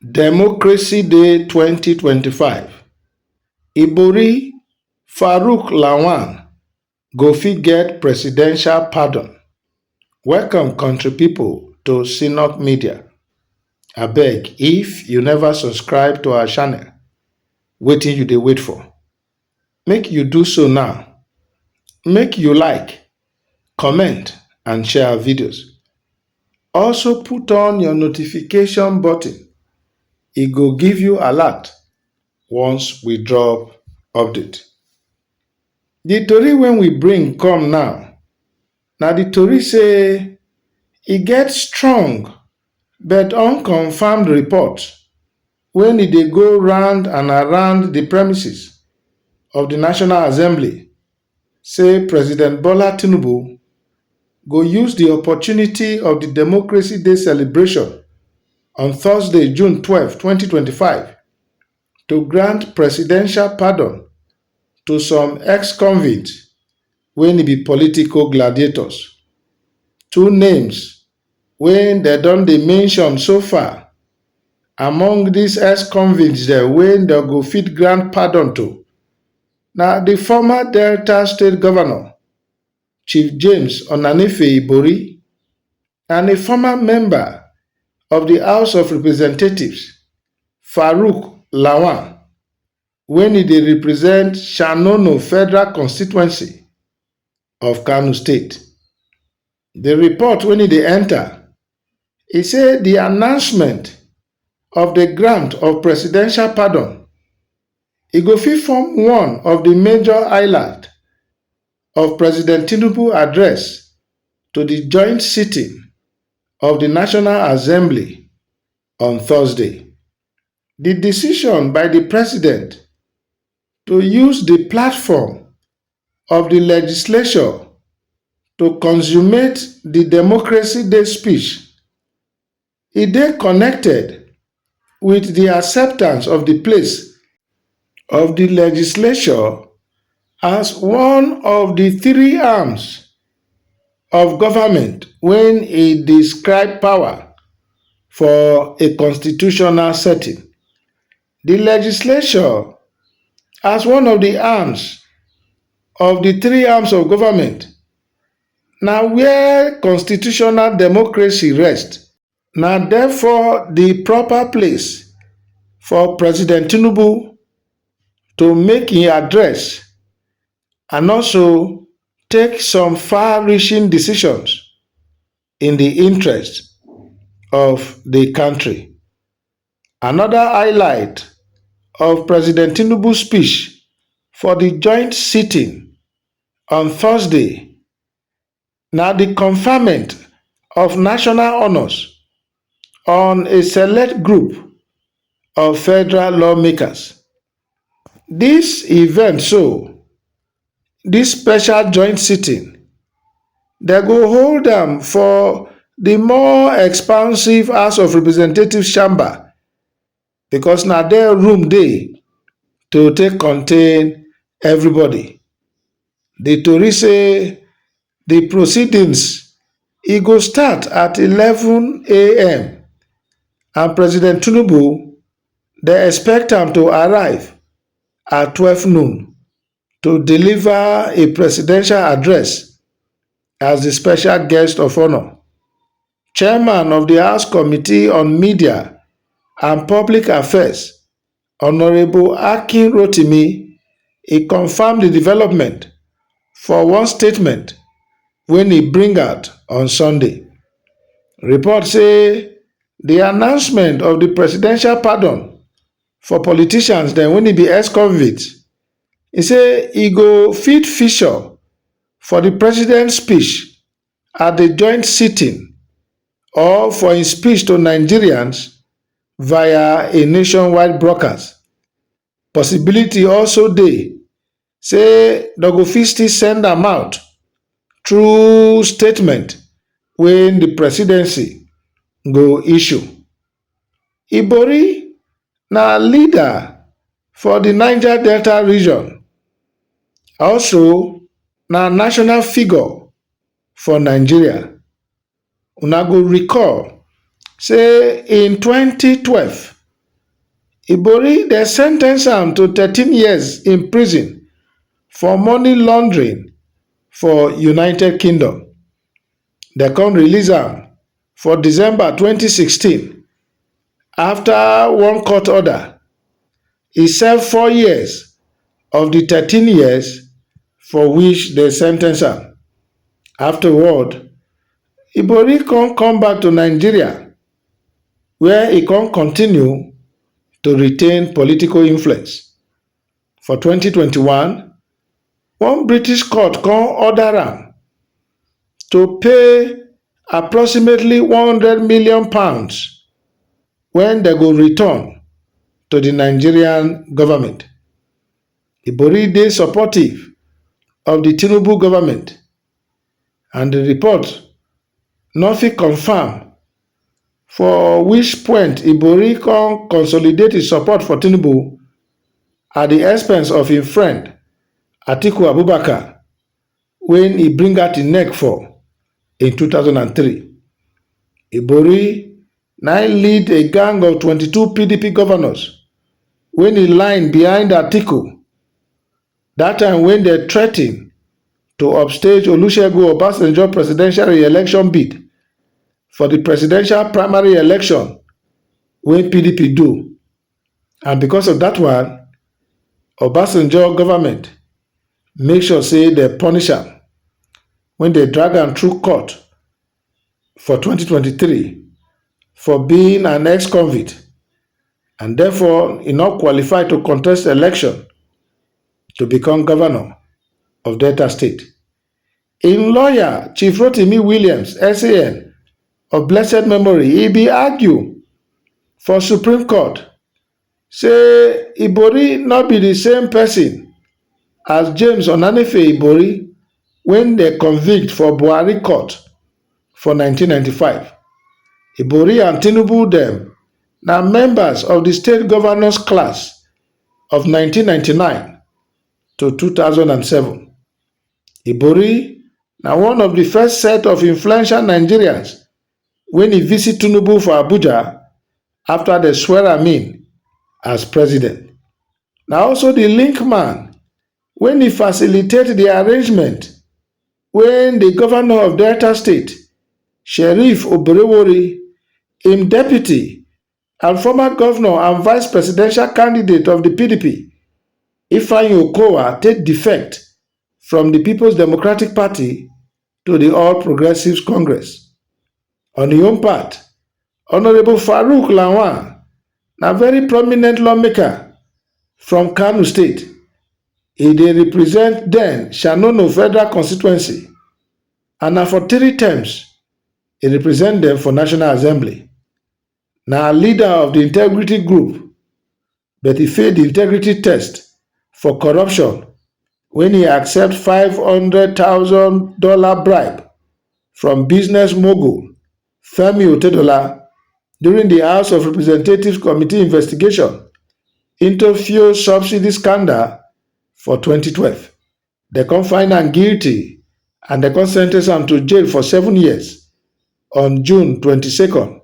Democracy Day 2025. Ibori Farouk Lawan go fit get presidential pardon. Welcome country people to Synod Media. Abeg, if you never subscribe to our channel, wetin you dey wait for? Make you do so now. Make you like, comment and share our videos. Also put on your notification button. E go give you alert once we drop update. The tori wey we bring come now, na the tori say e get strong but unconfirmed report when e dey go round and around the premises of the National Assembly say President Bola Tinubu go use the opportunity of the Democracy Day celebration on Thursday, June 12, 2025, to grant presidential pardon to some ex-convicts wey be political gladiators. Two names wey dem don dey mention so far among these ex-convicts dem wey dem go fit grant pardon to na the former Delta State Governor Chief James Onanefe Ibori and a former member of the House of Representatives Farouk Lawan when e dey represent Shanono Federal Constituency of Kano State. The report when e dey enter, e say the announcement of the grant of presidential pardon e go fit form one of the major highlights of President Tinubu address to the joint sitting of the National Assembly on Thursday. The decision by the president to use the platform of the legislature to consummate the Democracy Day speech, e dey connected with the acceptance of the place of the legislature as one of the three arms of government when e describe power for a constitutional setting. The legislature as one of the arms of the three arms of government na where constitutional democracy rest. Na therefore the proper place for President Tinubu to make im address and also take some far-reaching decisions in the interest of the country. Another highlight of President Tinubu's speech for the joint sitting on Thursday na the conferment of national honors on a select group of federal lawmakers. This event this special joint sitting, they go hold am for the more expansive House of Representatives chamber because na there room dey to take contain everybody. The tori say the proceedings e go start at 11 a.m. and President Tinubu dey expect am to arrive at 12 noon to deliver a presidential address as the special guest of honor. Chairman of the House Committee on Media and Public Affairs, Honorable Akin Rotimi, he confirmed the development for one statement when he bring out on Sunday. Reports say the announcement of the presidential pardon for politicians then when he be ex-convicts, he say e go fit feature for the president's speech at the joint sitting or for his speech to Nigerians via a nationwide broadcast. Possibility also dey say dem go fit still send am out through statement when the presidency go issue. Ibori na leader for the Niger Delta region, also na national figure for Nigeria. Una go recall say in 2012 Ibori they sen ten ce am to 13 years in prison for money laundering for United Kingdom. Dem come release am for December 2016 after one court order. He serve 4 years of the 13 years for which dem sen ten ce am. Afterward, Ibori come back to Nigeria, where he come continue to retain political influence. For 2021, one British court come order am to pay approximately £100 million when dem go return to the Nigerian government. Ibori dey supportive of the Tinubu government, and the report no fit confirm for which point Ibori come consolidate his support for Tinubu at the expense of im friend Atiku Abubakar when he bring out im neck for in 2003. Ibori now lead a gang of 22 PDP governors when he line behind Atiku that time when they threaten to upstage Olusegun Obasanjo presidential re-election bid for the presidential primary election wey PDP do. And because of that one, Obasanjo government make sure say they punish am when they drag am through court for 2023 for being an ex-convict, and therefore e not qualify to contest election to become governor of Delta State. Im lawyer Chief Rotimi Williams SAN of blessed memory, he be argue for Supreme Court say Ibori not be the same person as James Onanefe Ibori when they convict for Buhari court for 1995. Ibori and Tinubu dem na members of the state governors class of 1999 to 2007. Ibori na one of the first set of influential Nigerians when he visit Tinubu for Abuja after they swear am in as president. Na also the link man when he facilitate the arrangement when the governor of Delta State, Sheriff Oborevwori, im deputy and former governor and vice presidential candidate of the PDP, Ifeanyi Okowa, take defect from the People's Democratic Party to the All Progressives Congress. On im own part, Honorable Farouk Lawan, na very prominent lawmaker from Kano State. He dey represent then Shanono Federal Constituency, and na for 3 terms he represent them for National Assembly. Na leader of the integrity group, but he failed the integrity test for corruption when he accept $500,000 bribe from business mogul Femi Otedola during the House of Representatives Committee investigation into fuel subsidy scandal for 2012. They come find am guilty and they come sen ten ce am to jail for 7 years on June 22nd,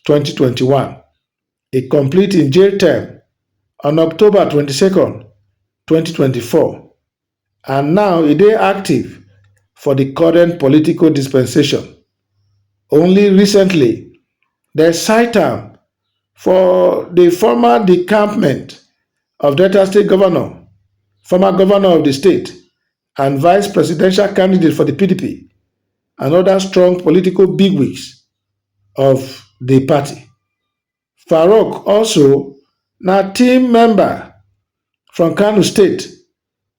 2021. He complete im jail term on October 22nd, 2024, and now he dey active for the current political dispensation. Only recently, they cite am for the former decampment of Delta State governor, former governor of the state, and vice presidential candidate for the PDP, and other strong political bigwigs of the party. Farouk also na team member from Kano State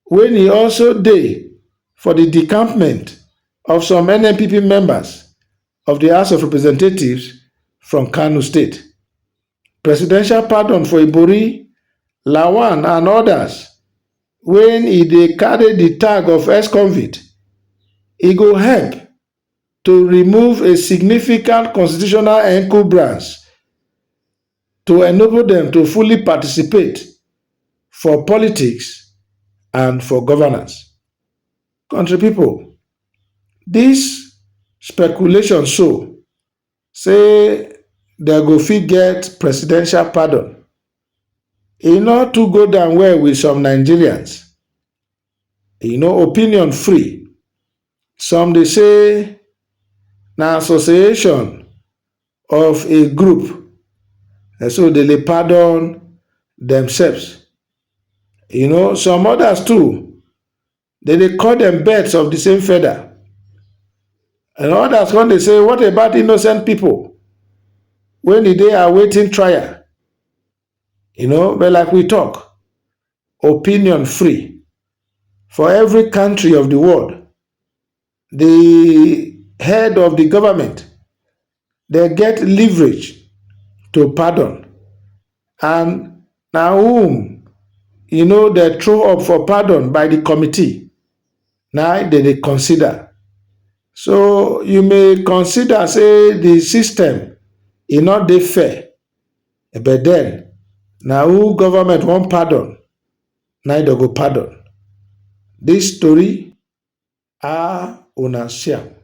when he also dey for the decampment of some NNPP members of the House of Representatives from Kano State. Presidential pardon for Ibori, Lawan and others when he dey carry the tag of ex-convict, e go help to remove a significant constitutional encumbrance to enable them to fully participate for politics and for governance. Country people, this speculation say they go fit get presidential pardon e no too go down well with some Nigerians. Opinion free. Some dey say na association of a group, and so they dey pardon themselves. Some others too, they dey call them birds of the same feather. And others come dey say, what about innocent people when e dey awaiting trial? But like we talk, opinion free. For every country of the world, the head of the government, they get leverage to pardon. And na whom they throw up for pardon by the committee, na they consider. So you may consider say the system e no dey fair, but then na who government wan pardon, na they go pardon. This story, una share.